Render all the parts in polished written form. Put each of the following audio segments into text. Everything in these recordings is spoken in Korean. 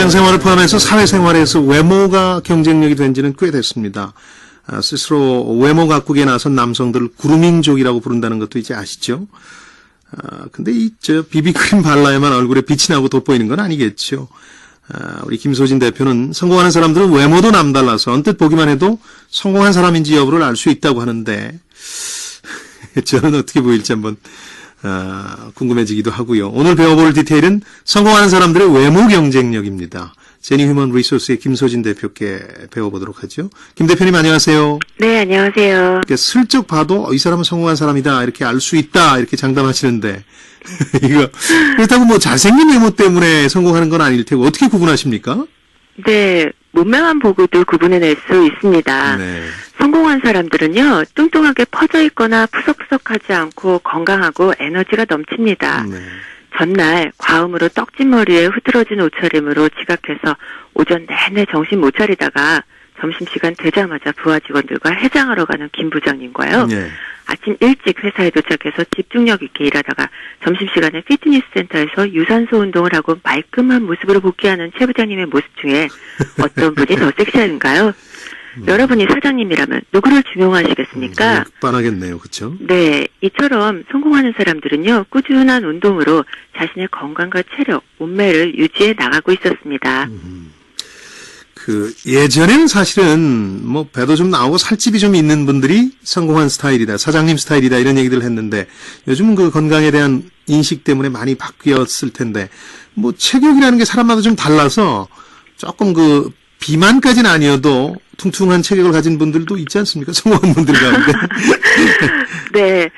직장 생활을 포함해서 사회생활에서 외모가 경쟁력이 된 지는 꽤 됐습니다. 스스로 외모 가꾸기에 나선 남성들을 그루밍족이라고 부른다는 것도 이제 아시죠? 근데 비비크림 발라야만 얼굴에 빛이 나고 돋보이는 건 아니겠죠. 우리 김소진 대표는 성공하는 사람들은 외모도 남달라서 언뜻 보기만 해도 성공한 사람인지 여부를 알 수 있다고 하는데, 저는 어떻게 보일지 한번 궁금해지기도 하고요. 오늘 배워볼 디테일은 성공하는 사람들의 외모 경쟁력입니다. 제니 휴먼 리소스의 김소진 대표께 배워보도록 하죠. 김 대표님 안녕하세요. 네, 안녕하세요. 슬쩍 봐도 이 사람은 성공한 사람이다 이렇게 알 수 있다 이렇게 장담하시는데 이거 그렇다고 뭐 잘생긴 외모 때문에 성공하는 건 아닐 테고 어떻게 구분하십니까? 네, 몸매만 보고도 구분해낼 수 있습니다. 네. 성공한 사람들은요, 뚱뚱하게 퍼져 있거나 푸석푸석하지 않고 건강하고 에너지가 넘칩니다. 네. 전날 과음으로 떡진 머리에 흐트러진 옷차림으로 지각해서 오전 내내 정신 못 차리다가 점심시간 되자마자 부하 직원들과 해장하러 가는 김 부장님과요. 네. 아침 일찍 회사에 도착해서 집중력 있게 일하다가 점심시간에 피트니스 센터에서 유산소 운동을 하고 말끔한 모습으로 복귀하는 최 부장님의 모습 중에 어떤 분이 더 섹시한가요? 여러분이 사장님이라면 누구를 중용하시겠습니까? 빤하겠네요. 그렇죠? 네, 이처럼 성공하는 사람들은요, 꾸준한 운동으로 자신의 건강과 체력, 몸매를 유지해 나가고 있었습니다. 예전에는 사실은 뭐 배도 좀 나오고 살집이 좀 있는 분들이 성공한 스타일이다, 사장님 스타일이다 이런 얘기들을 했는데 요즘은 그 건강에 대한 인식 때문에 많이 바뀌었을 텐데 뭐 체격이라는 게 사람마다 좀 달라서 조금 비만까지는 아니어도 퉁퉁한 체격을 가진 분들도 있지 않습니까? 성공한 분들 가운데. 네,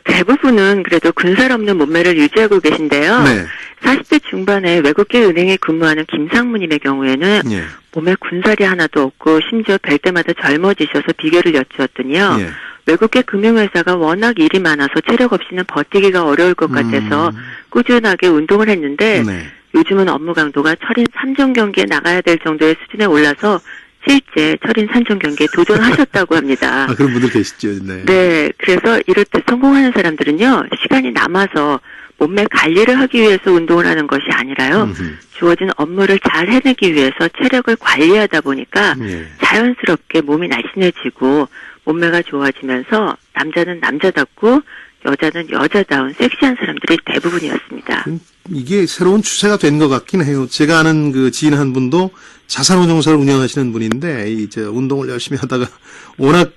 대부분은 그래도 군살 없는 몸매를 유지하고 계신데요. 네. 40대 중반에 외국계 은행에 근무하는 김상무님의 경우에는 네. 몸에 군살이 하나도 없고 심지어 뵐 때마다 젊어지셔서 비결을 여쭈었더니요. 네. 외국계 금융회사가 워낙 일이 많아서 체력 없이는 버티기가 어려울 것 같아서 꾸준하게 운동을 했는데 네. 요즘은 업무 강도가 철인 3종 경기에 나가야 될 정도의 수준에 올라서 실제 철인 3종 경기에 도전하셨다고 합니다. 그런 분들 계시죠. 네. 네. 그래서 이렇듯 성공하는 사람들은요. 시간이 남아서 몸매 관리를 하기 위해서 운동을 하는 것이 아니라요. 주어진 업무를 잘 해내기 위해서 체력을 관리하다 보니까 자연스럽게 몸이 날씬해지고 몸매가 좋아지면서 남자는 남자답고 여자는 여자다운 섹시한 사람들이 대부분이었습니다. 이게 새로운 추세가 된 것 같긴 해요. 제가 아는 지인 한 분도 자산운용사를 운영하시는 분인데 이제 운동을 열심히 하다가 워낙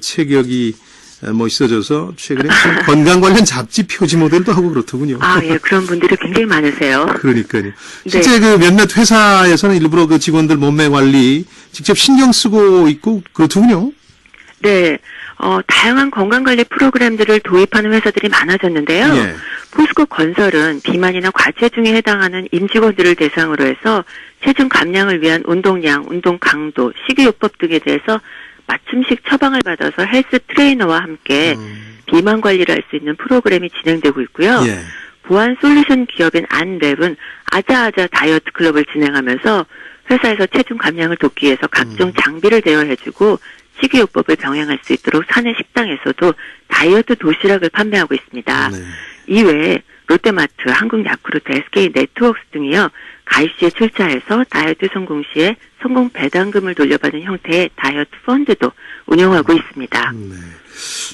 체격이 멋있어져서 최근에 건강 관련 잡지 표지 모델도 하고 그렇더군요. 예, 그런 분들이 굉장히 많으세요. 그러니까요. 실제 네. 몇몇 회사에서는 일부러 직원들 몸매 관리 직접 신경 쓰고 있고 그렇더군요. 네. 다양한 건강관리 프로그램들을 도입하는 회사들이 많아졌는데요. 예. 포스코 건설은 비만이나 과체중에 해당하는 임직원들을 대상으로 해서 체중 감량을 위한 운동량, 운동 강도, 식이요법 등에 대해서 맞춤식 처방을 받아서 헬스 트레이너와 함께 비만 관리를 할 수 있는 프로그램이 진행되고 있고요. 예. 보안 솔루션 기업인 안랩은 아자아자 다이어트 클럽을 진행하면서 회사에서 체중 감량을 돕기 위해서 각종 장비를 대여해주고 식이요법을 병행할 수 있도록 사내 식당에서도 다이어트 도시락을 판매하고 있습니다. 네. 이외에 롯데마트, 한국야쿠르트, SK 네트워크스 등이요. 가입 시에 출자해서 다이어트 성공 시에 성공 배당금을 돌려받는 형태의 다이어트 펀드도 운영하고 있습니다. 네.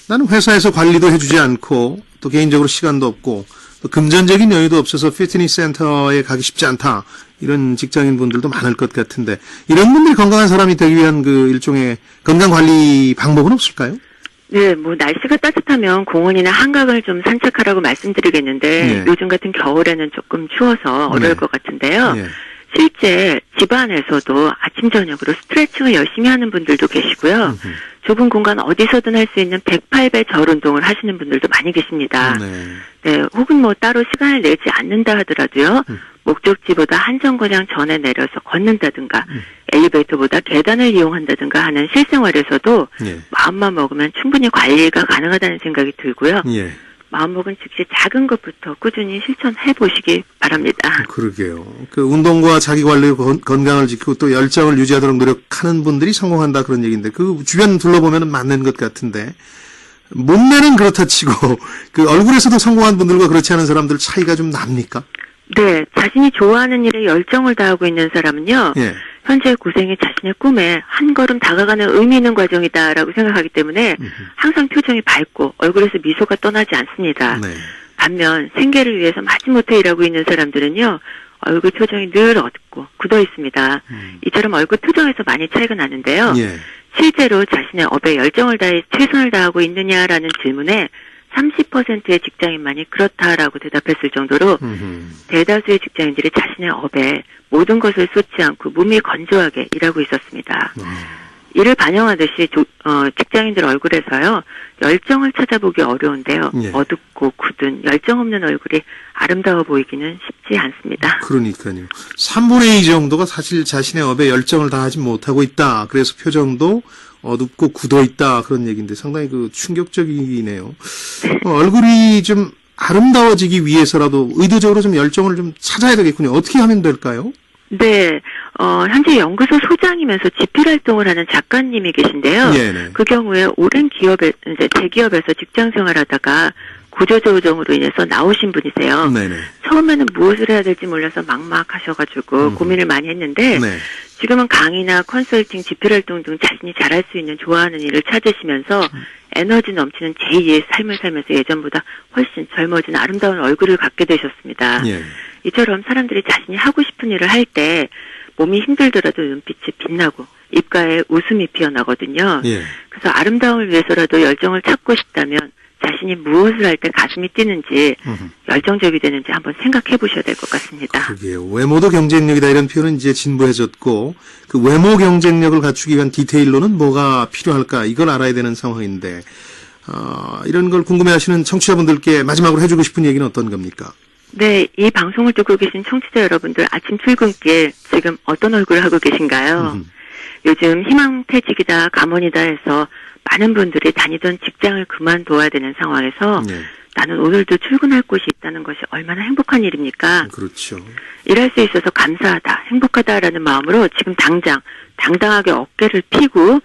나는 회사에서 관리도 해주지 않고 또 개인적으로 시간도 없고 또 금전적인 여유도 없어서 피트니스 센터에 가기 쉽지 않다. 이런 직장인 분들도 많을 것 같은데 이런 분들이 건강한 사람이 되기 위한 일종의 건강관리 방법은 없을까요? 네, 날씨가 따뜻하면 공원이나 한강을 좀 산책하라고 말씀드리겠는데 네. 요즘 같은 겨울에는 조금 추워서 어려울 것 같은데요. 네. 실제 집안에서도 아침 저녁으로 스트레칭을 열심히 하는 분들도 계시고요. 좁은 공간 어디서든 할 수 있는 108배 절 운동을 하시는 분들도 많이 계십니다. 네, 혹은 따로 시간을 내지 않는다 하더라도요. 목적지보다 한 정거장 전에 내려서 걷는다든가 엘리베이터보다 계단을 이용한다든가 하는 실생활에서도 마음만 먹으면 충분히 관리가 가능하다는 생각이 들고요. 마음먹은 즉시 작은 것부터 꾸준히 실천해 보시기 바랍니다. 그러게요. 운동과 자기 관리, 건강을 지키고 또 열정을 유지하도록 노력하는 분들이 성공한다 그런 얘기인데 주변 둘러보면 맞는 것 같은데 몸매는 그렇다 치고 얼굴에서도 성공한 분들과 그렇지 않은 사람들 차이가 좀 납니까? 네, 자신이 좋아하는 일에 열정을 다하고 있는 사람은요. 예. 현재 고생이 자신의 꿈에 한 걸음 다가가는 의미 있는 과정이다라고 생각하기 때문에 항상 표정이 밝고 얼굴에서 미소가 떠나지 않습니다. 네. 반면 생계를 위해서 마지못해 일하고 있는 사람들은요. 얼굴 표정이 늘 어둡고 굳어 있습니다. 이처럼 얼굴 표정에서 많이 차이가 나는데요. 예. 실제로 자신의 업에 열정을 다해 최선을 다하고 있느냐라는 질문에 30%의 직장인만이 그렇다라고 대답했을 정도로 대다수의 직장인들이 자신의 업에 모든 것을 쏟지 않고 몸이 건조하게 일하고 있었습니다. 이를 반영하듯이 직장인들 얼굴에서요. 열정을 찾아보기 어려운데요. 예. 어둡고 굳은 열정 없는 얼굴이 아름다워 보이기는 쉽지 않습니다. 그러니까요. 3분의 2 정도가 사실 자신의 업에 열정을 다하지 못하고 있다. 그래서 표정도 어둡고 굳어 있다. 그런 얘기인데 상당히 충격적이네요. 얼굴이 좀 아름다워지기 위해서라도 의도적으로 좀 열정을 좀 찾아야 되겠군요. 어떻게 하면 될까요? 네, 현재 연구소 소장이면서 집필 활동을 하는 작가님이 계신데요. 네네. 그 경우에 오랜 이제 대기업에서 직장 생활하다가 구조조정으로 인해서 나오신 분이세요. 네네. 처음에는 무엇을 해야 될지 몰라서 막막하셔가지고 고민을 많이 했는데 네. 지금은 강의나 컨설팅, 집필 활동 등 자신이 잘할 수 있는 좋아하는 일을 찾으시면서 에너지 넘치는 제2의 삶을 살면서 예전보다 훨씬 젊어진 아름다운 얼굴을 갖게 되셨습니다. 예. 이처럼 사람들이 자신이 하고 싶은 일을 할 때 몸이 힘들더라도 눈빛이 빛나고 입가에 웃음이 피어나거든요. 예. 그래서 아름다움을 위해서라도 열정을 찾고 싶다면 자신이 무엇을 할 때 가슴이 뛰는지 열정적이 되는지 한번 생각해 보셔야 될 것 같습니다. 그게요. 외모도 경쟁력이다 이런 표현은 이제 진보해졌고 그 외모 경쟁력을 갖추기 위한 디테일로는 뭐가 필요할까 이걸 알아야 되는 상황인데 이런 걸 궁금해하시는 청취자분들께 마지막으로 해주고 싶은 얘기는 어떤 겁니까? 네, 이 방송을 듣고 계신 청취자 여러분들 아침 출근길 지금 어떤 얼굴을 하고 계신가요? 요즘 희망퇴직이다 감원이다 해서 많은 분들이 다니던 직장을 그만둬야 되는 상황에서 네. 나는 오늘도 출근할 곳이 있다는 것이 얼마나 행복한 일입니까? 그렇죠. 일할 수 있어서 감사하다, 행복하다라는 마음으로 지금 당당하게 어깨를 펴고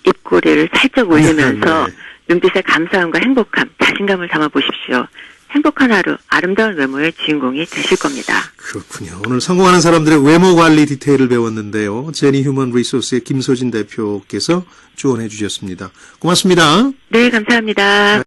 입꼬리를 살짝 올리면서 네. 눈빛에 감사함과 행복함, 자신감을 담아 보십시오. 행복한 하루, 아름다운 외모의 주인공이 되실 겁니다. 그렇군요. 오늘 성공하는 사람들의 외모 관리 디테일을 배웠는데요. 제니 휴먼 리소스의 김소진 대표께서 조언해 주셨습니다. 고맙습니다. 네, 감사합니다.